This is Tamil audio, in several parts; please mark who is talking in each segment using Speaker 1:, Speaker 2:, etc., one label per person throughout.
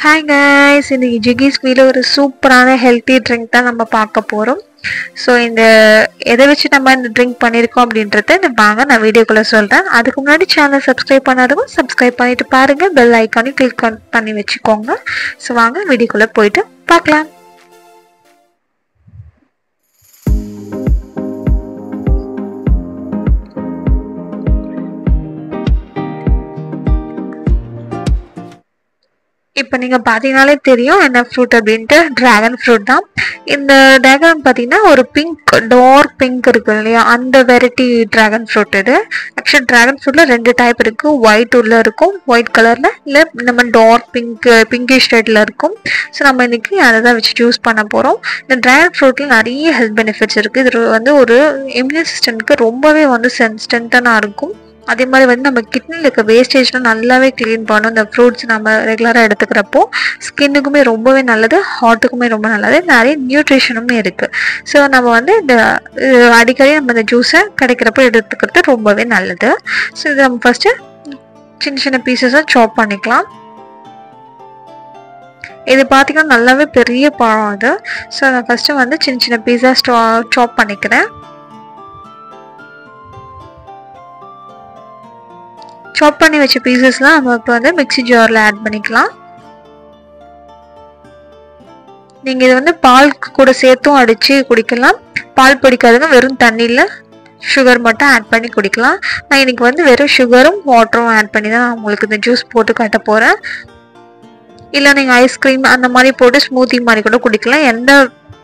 Speaker 1: Hi guys, in the Jiggy's video ஒரு சூப்பரான ஹெல்த்தி ட்ரிங்க் தான் நம்ம பார்க்க போறோம். ஸோ இந்த எதை வச்சு நம்ம இந்த ட்ரிங்க் பண்ணியிருக்கோம் அப்படின்றத இந்த வாங்க நான் வீடியோக்குள்ளே சொல்கிறேன். அதுக்கு முன்னாடி சேனல் சப்ஸ்கிரைப் பண்ணாதவங்க சப்ஸ்கிரைப் பண்ணிட்டு பாருங்க, பெல் ஐக்கானையும் கிளிக் பண்ணி வச்சுக்கோங்க. ஸோ வாங்க வீடியோக்குள்ளே போயிட்டு பார்க்கலாம். இப்போ நீங்கள் பார்த்தீங்கனாலே தெரியும் என்ன ஃப்ரூட் அப்படின்ட்டு, ட்ராகன் ஃப்ரூட் தான். இந்த ட்ராகன் பார்த்தீங்கன்னா ஒரு பிங்க், டார்க் பிங்க் இருக்கு இல்லையா, அந்த வெரைட்டி ட்ராகன் ஃப்ரூட் இது. ஆக்சுவலி ட்ராகன் ஃப்ரூட்டில் 2 டைப் இருக்குது. ஒயிட் உள்ள இருக்கும், ஒயிட் கலரில், இல்லை நம்ம டார்க் பிங்கிஷ் ஷேடில் இருக்கும். ஸோ நம்ம இன்றைக்கி அதை தான் வச்சு யூஸ் பண்ண போகிறோம். இந்த ட்ராகன் ஃப்ரூட்டில் நிறைய ஹெல்த் பெனிஃபிட்ஸ் இருக்குது. இது ஒரு இம்யூன் சிஸ்டம்க்கு ரொம்பவே ஸ்ட்ரென்த்தனாக இருக்கும். அதே மாதிரி நம்ம கிட்னியில் இருக்க வேஸ்டேஜ்லாம் நல்லாவே க்ளீன் பண்ணும். இந்த ஃப்ரூட்ஸ் நம்ம ரெகுலராக எடுத்துக்கிறப்போ ஸ்கின்னுக்குமே ரொம்பவே நல்லது, ஹார்ட்டுக்குமே ரொம்ப நல்லது, நிறைய நியூட்ரிஷனுமே இருக்குது. ஸோ நம்ம இந்த அடிக்கடி நம்ம இந்த ஜூஸை கிடைக்கிறப்போ எடுத்துக்கிறது ரொம்பவே நல்லது. ஸோ இது நம்ம ஃபஸ்ட்டு சின்ன சின்ன பீசஸாக சாப் பண்ணிக்கலாம். இது பார்த்திங்கன்னா நல்லாவே பெரிய பழம் அது. ஸோ நான் ஃபஸ்ட்டு சின்ன சின்ன பீஸாக சாப் பண்ணிக்கிறேன். சாப் பண்ணி வச்ச பீசஸ்லாம் நம்ம இப்போ மிக்ஸி ஜாரில் ஆட் பண்ணிக்கலாம். நீங்கள் இது பால் கூட சேர்த்தும் அடித்து குடிக்கலாம். பால் பிடிக்காதுங்க, வெறும் தண்ணியில் சுகர் மட்டும் ஆட் பண்ணி குடிக்கலாம். நான் இன்றைக்கி வெறும் சுகரும் வாட்டரும் ஆட் பண்ணி தான் நான் உங்களுக்கு இந்த ஜூஸ் போட்டு காட்ட போகிறேன். இல்லை நீங்கள் ஐஸ்கிரீம் அந்த மாதிரி போட்டு ஸ்மூத்தி மாதிரி கூட குடிக்கலாம். எந்த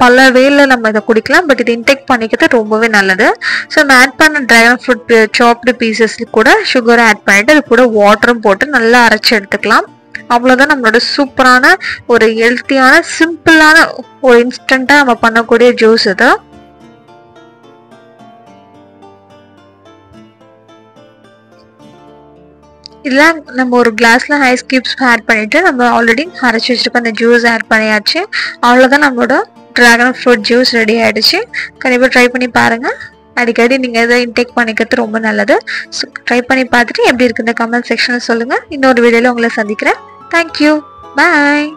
Speaker 1: பல வேல நம்ம இதை குடிக்கலாம். பட் இது இன்டேக் பண்ணிக்கிறது ரொம்பவே நல்லது. ஸோ நம்ம ஆட் பண்ண ட்ராகன் ஃப்ரூட் சாப்டு பீசஸ் கூட சுகரை ஆட் பண்ணிவிட்டு அது கூட வாட்டரும் போட்டு நல்லா அரைச்சி எடுத்துக்கலாம். அவ்வளோதான் நம்மளோட சூப்பரான ஒரு ஹெல்த்தியான சிம்பிளான ஒரு இன்ஸ்டண்ட்டாக நம்ம பண்ணக்கூடிய ஜூஸ் இது. இதில் நம்ம ஒரு கிளாஸில் ஐஸ் கியூப்ஸ் ஆட் பண்ணிவிட்டு நம்ம ஆல்ரெடி அரைச்சி வச்சுருக்க அந்த ஜூஸ் ஆட் பண்ணியாச்சு. அவ்வளோதான் நம்மளோட ட்ராகன் ஃப்ரூட் ஜூஸ் ரெடி ஆகிடுச்சு. கண்டிப்பாக ட்ரை பண்ணி பாருங்கள். அடிக்கடி நீங்கள் இதை இன்டேக் பண்ணிக்கிறது ரொம்ப நல்லது. ஸோ ட்ரை பண்ணி பார்த்துட்டு எப்படி இருக்குது இந்த கமெண்ட் செக்ஷனில் சொல்லுங்கள். இன்னொரு வீடியோவில் உங்களை சந்திக்கிறேன். தேங்க்யூ, பாய்.